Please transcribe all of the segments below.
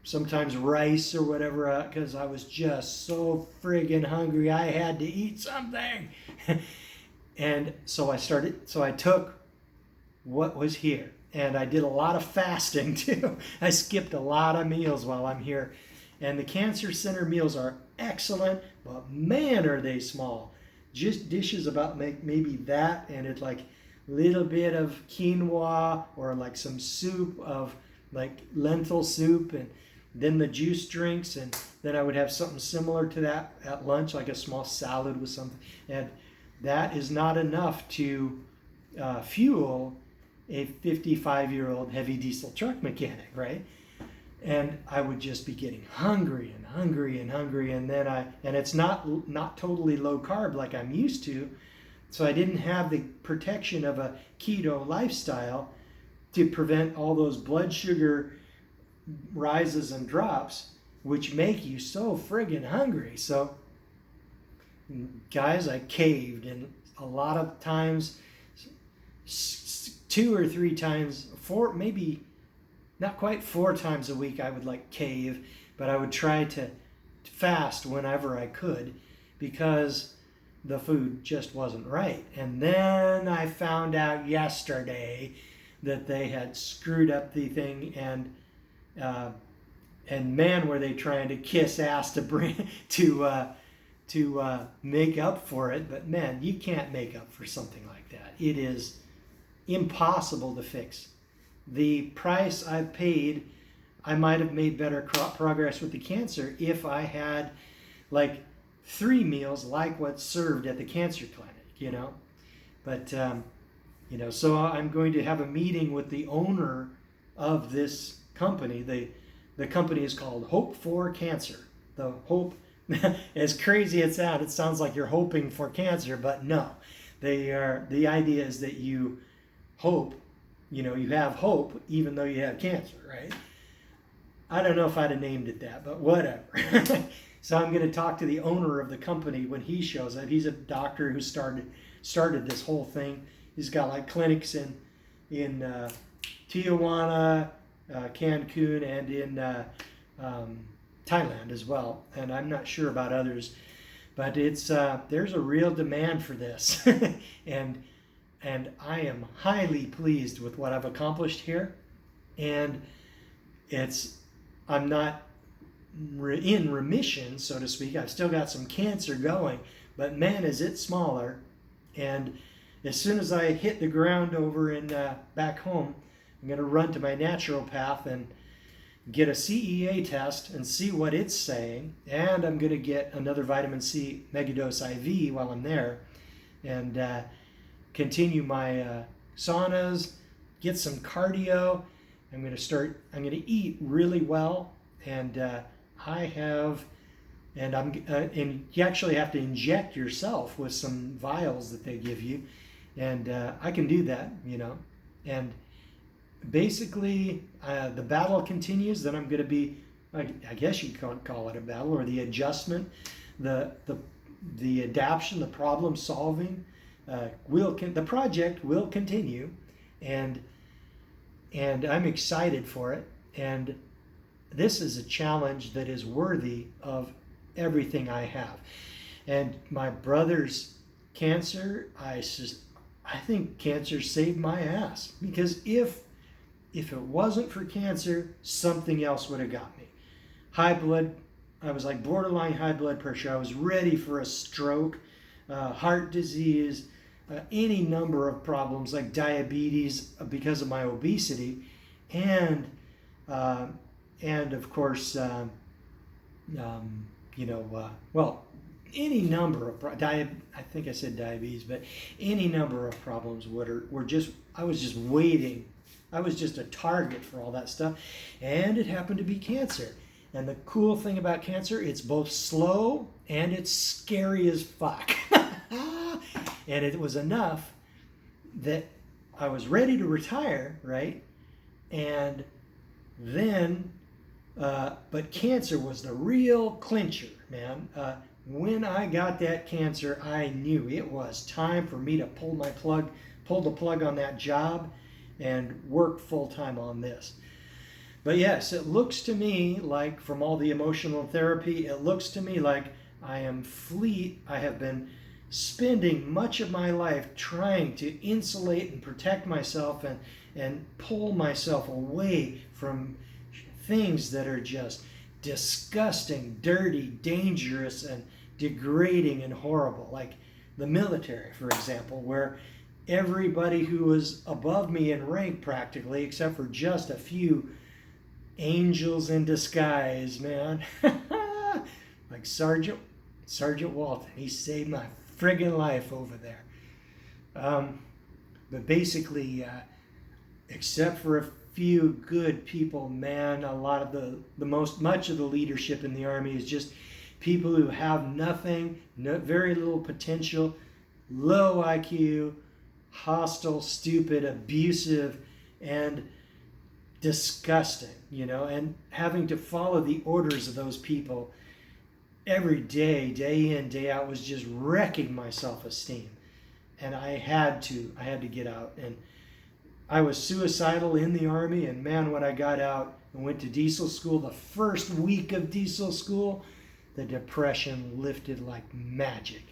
sometimes rice or whatever, because I was just so friggin' hungry. I had to eat something. And so I took what was here. And I did a lot of fasting too. I skipped a lot of meals while I'm here. And the Cancer Center meals are excellent, but man, are they small. Just dishes about maybe that, and it's like a little bit of quinoa or like some soup of like lentil soup, and then the juice drinks, and then I would have something similar to that at lunch, like a small salad with something. And that is not enough to fuel a 55-year-old heavy diesel truck mechanic, right? And I would just be getting hungry and hungry and hungry, and then it's not totally low carb like I'm used to, so I didn't have the protection of a keto lifestyle to prevent all those blood sugar rises and drops, which make you so friggin' hungry. So, guys, I caved, and a lot of times, 2 or 3 times, 4, maybe not quite 4 times a week, I would like cave, but I would try to fast whenever I could, because the food just wasn't right. And then I found out yesterday that they had screwed up the thing, and man, were they trying to kiss ass to make up for it. But man, you can't make up for something like that. It is impossible to fix. The price I've paid, I might have made better progress with the cancer if I had like 3 meals like what's served at the cancer clinic, But, so I'm going to have a meeting with the owner of this company. The company is called Hope for Cancer. The hope, as crazy as it sounds like you're hoping for cancer, but no. The idea is that you hope, you have hope even though you have cancer, right? I don't know if I'd have named it that, but whatever. So I'm going to talk to the owner of the company when he shows up. He's a doctor who started this whole thing. He's got like clinics in Tijuana, Cancun, and in Thailand as well. And I'm not sure about others, but there's a real demand for this, and I am highly pleased with what I've accomplished here. And I'm not in remission, so to speak. I've still got some cancer going, but man, is it smaller. And as soon as I hit the ground over in back home, I'm going to run to my naturopath and get a CEA test and see what it's saying. And I'm going to get another vitamin C megadose IV while I'm there, and continue my saunas, get some cardio. I'm going to eat really well, and and you actually have to inject yourself with some vials that they give you, and I can do that, and basically the battle continues. Then I'm going to be, I guess you can't call it a battle, or the adjustment, the adaptation, the problem solving. The project will continue, and I'm excited for it. And this is a challenge that is worthy of everything I have. And my brother's cancer, I think cancer saved my ass, because if it wasn't for cancer, something else would have got me. I was like borderline high blood pressure. I was ready for a stroke, heart disease, any number of problems like diabetes because of my obesity, and of course, any number of I think I said diabetes, but any number of problems I was just waiting. I was just a target for all that stuff, and it happened to be cancer. And the cool thing about cancer, it's both slow and it's scary as fuck. And it was enough that I was ready to retire, right? And then, but cancer was the real clincher, man. When I got that cancer, I knew it was time for me to pull the plug on that job and work full time on this. But yes, it looks to me like, from all the emotional therapy, it looks to me like I am fleet. I have been spending much of my life trying to insulate and protect myself and pull myself away from things that are just disgusting, dirty, dangerous, and degrading and horrible. Like the military, for example, where everybody who was above me in rank practically, except for just a few angels in disguise, man. Like Sergeant Walton. He saved my friggin' life over there. But basically, except for a few good people, man, a lot of much of the leadership in the Army is just people who have nothing, very little potential, low IQ, hostile, stupid, abusive, and disgusting, and having to follow the orders of those people every day, day in, day out, was just wrecking my self-esteem. And I had to get out. And I was suicidal in the Army, and man, when I got out and went to diesel school, the first week of diesel school, the depression lifted like magic.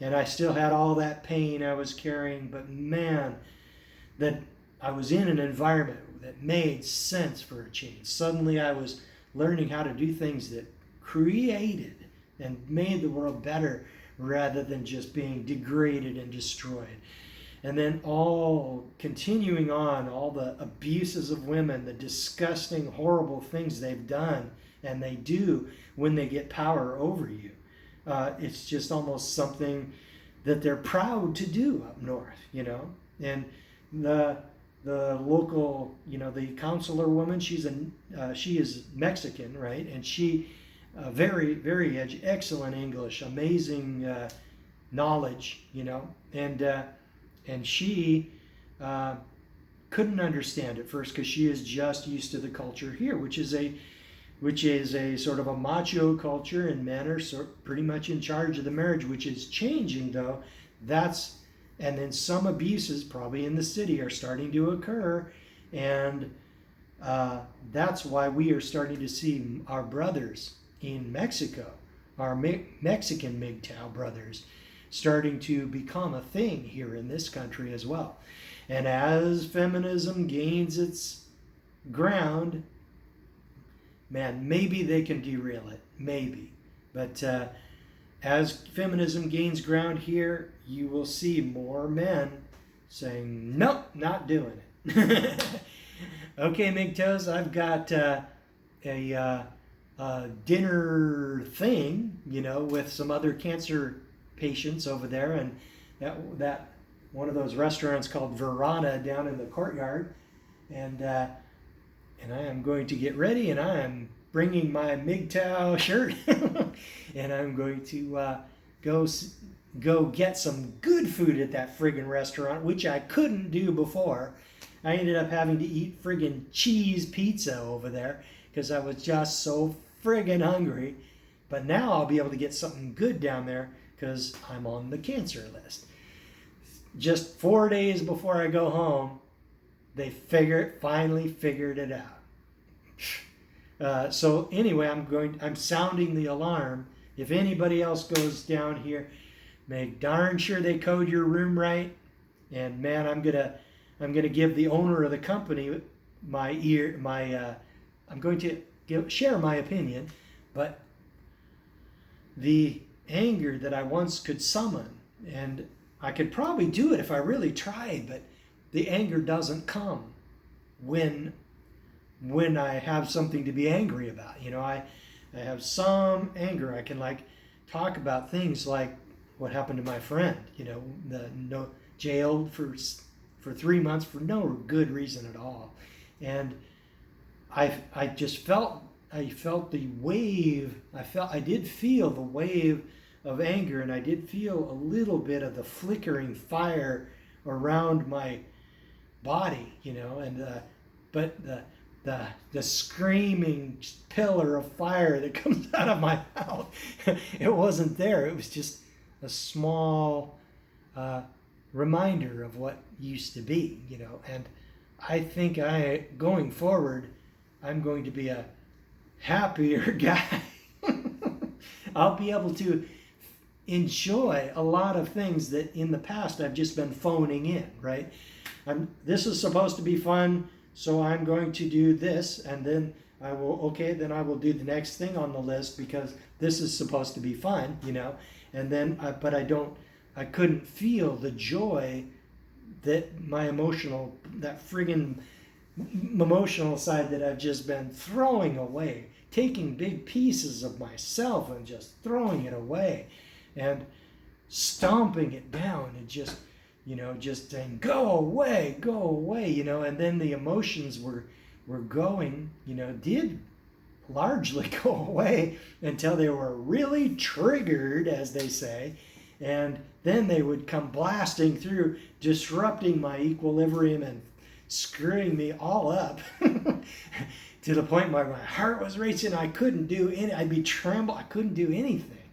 And I still had all that pain I was carrying, but man, that I was in an environment that made sense for a change. Suddenly I was learning how to do things that created and made the world better rather than just being degraded and destroyed. And then all continuing on, all the abuses of women, the disgusting, horrible things they've done and they do when they get power over you. It's just almost something that they're proud to do up north, And the local, the counselor woman, she is Mexican, right? And she, very, very excellent English, amazing knowledge, and she couldn't understand at first because she is just used to the culture here, which is a sort of a macho culture, and men are pretty much in charge of the marriage, which is changing though. And then some abuses, probably in the city, are starting to occur, and that's why we are starting to see our brothers in Mexico, our Mexican MGTOW brothers, starting to become a thing here in this country as well. And as feminism gains its ground, man, maybe they can derail it, maybe. But as feminism gains ground here, you will see more men saying, nope, not doing it. Okay, MGTOWs, I've got a dinner thing, with some other cancer patients over there, and that one of those restaurants called Verona down in the courtyard, and I am going to get ready, and I am bringing my MGTOW shirt, and I'm going to go get some good food at that friggin' restaurant, which I couldn't do before. I ended up having to eat friggin' cheese pizza over there because I was just so friggin' hungry. But now I'll be able to get something good down there because I'm on the cancer list. Just 4 days before I go home, they finally figured it out. So anyway, I'm sounding the alarm. If anybody else goes down here, make darn sure they code your room right. And man, I'm gonna give the owner of the company I'm going to share my opinion, but the anger that I once could summon, and I could probably do it if I really tried, but the anger doesn't come when I have something to be angry about. I have some anger. I can talk about things like what happened to my friend, jailed for 3 months for no good reason at all. And I just felt the wave. I did feel the wave of anger, and I did feel a little bit of the flickering fire around my body, but the screaming pillar of fire that comes out of my mouth, it wasn't there. It was just a small reminder of what used to be, and I think going forward, I'm going to be a happier guy. I'll be able to enjoy a lot of things that in the past I've just been phoning in, right? This is supposed to be fun, so I'm going to do this, and then I will do the next thing on the list because this is supposed to be fun, and then, but I couldn't feel the joy that that friggin' emotional side that I've just been throwing away, taking big pieces of myself and just throwing it away and stomping it down and just saying, go away, and then the emotions were going, did largely go away until they were really triggered, as they say, and then they would come blasting through, disrupting my equilibrium and screwing me all up to the point where my heart was racing. I couldn't do I'd be trembling. I couldn't do anything.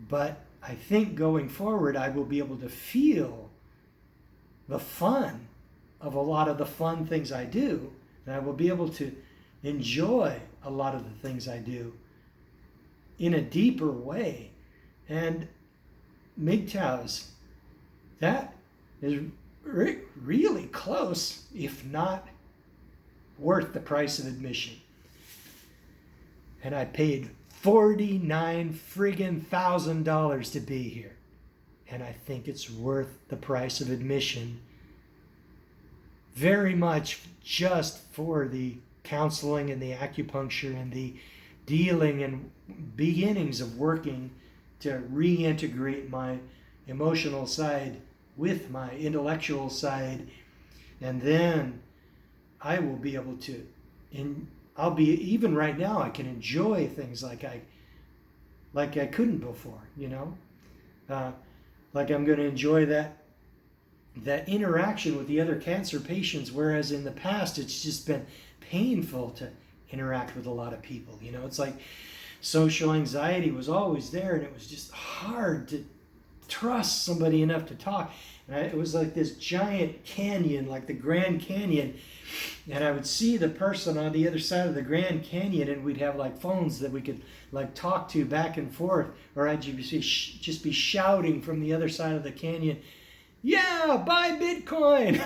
But I think going forward, I will be able to feel the fun of a lot of the fun things I do, and I will be able to enjoy a lot of the things I do in a deeper way. And MGTOWs, that is really close, if not worth the price of admission. And I paid $49,000 to be here. And I think it's worth the price of admission very much, just for the counseling and the acupuncture and the dealing and beginnings of working to reintegrate my emotional side with my intellectual side. And then I will be able to, even right now, I can enjoy things like I couldn't before, like I'm going to enjoy that interaction with the other cancer patients, whereas in the past it's just been painful to interact with a lot of people. It's like social anxiety was always there, and it was just hard to trust somebody enough to talk. And it was like this giant canyon, like the Grand Canyon, and I would see the person on the other side of the Grand Canyon, and we'd have like phones that we could like talk to back and forth, or I'd just be shouting from the other side of the canyon, yeah, buy Bitcoin,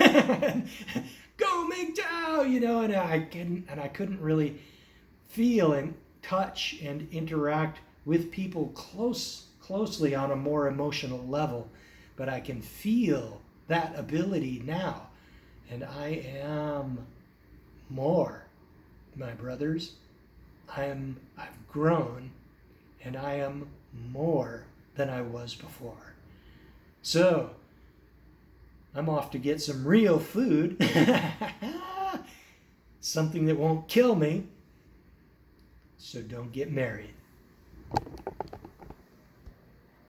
go MGTOW, and I couldn't really feel and touch and interact with people closely on a more emotional level, but I can feel that ability now, and I am more, my brothers. I've grown, and I am more than I was before. So I'm off to get some real food, something that won't kill me. So don't get married.